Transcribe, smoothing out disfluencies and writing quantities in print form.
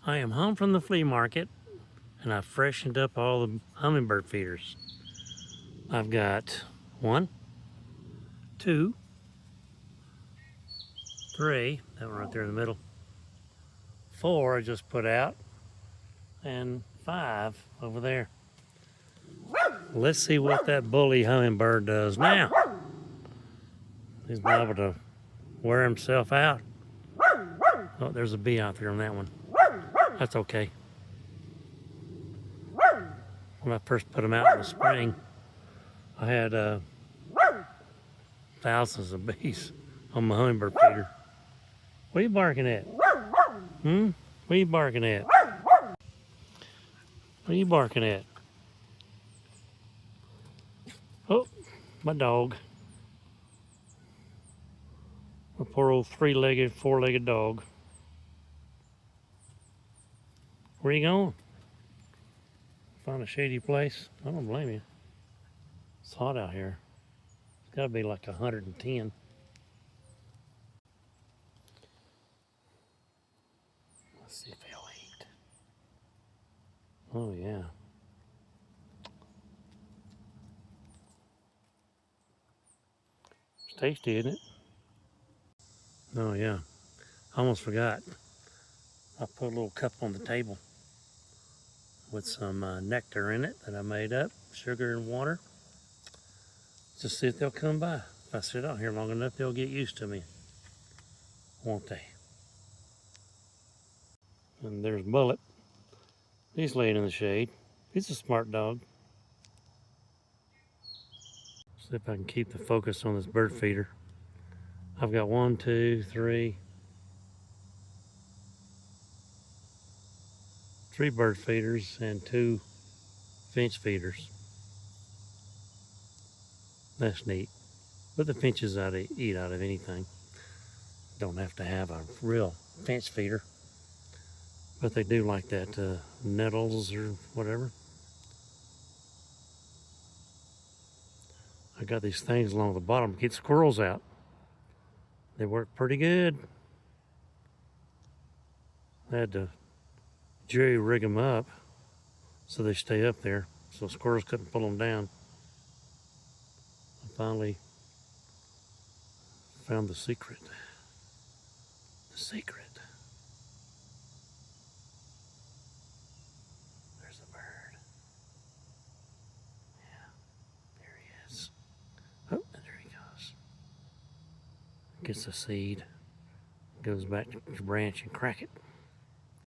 I am home from the flea market and I've freshened up all the hummingbird feeders. I've got 1, 2, 3, that one right there in the middle, 4 I just put out, and 5 over there. Let's see what that bully hummingbird does now. He's been able to wear himself out. Oh, there's a bee out there on that one. That's okay. When I first put him out in the spring, I had thousands of bees on my hummingbird feeder. What are you barking at? What are you barking at? What are you barking at? Oh, my dog. My poor old 3-legged, 4-legged dog. Where you going? Find a shady place? I don't blame you. It's hot out here. It's gotta be like 110. Let's see if he'll eat. Oh yeah. It's tasty, isn't it? Oh yeah. I almost forgot. I put a little cup on the table with some nectar in it that I made up, sugar and water. Just see if they'll come by. If I sit out here long enough, they'll get used to me, won't they? And there's Bullet. He's laying in the shade. He's a smart dog. See if I can keep the focus on this bird feeder. I've got 1, 2, 3 bird feeders and 2 finch feeders. That's neat. But the finches ought to eat out of anything. Don't have to have a real finch feeder. But they do like that nettles or whatever. I got these things along the bottom to keep squirrels out. They work pretty good. I had to jerry rig them up so they stay up there so squirrels couldn't pull them down. I finally found the secret. The secret. There's a bird. Yeah, there he is. Oh, there he goes. Gets the seed, goes back to the branch and crack it.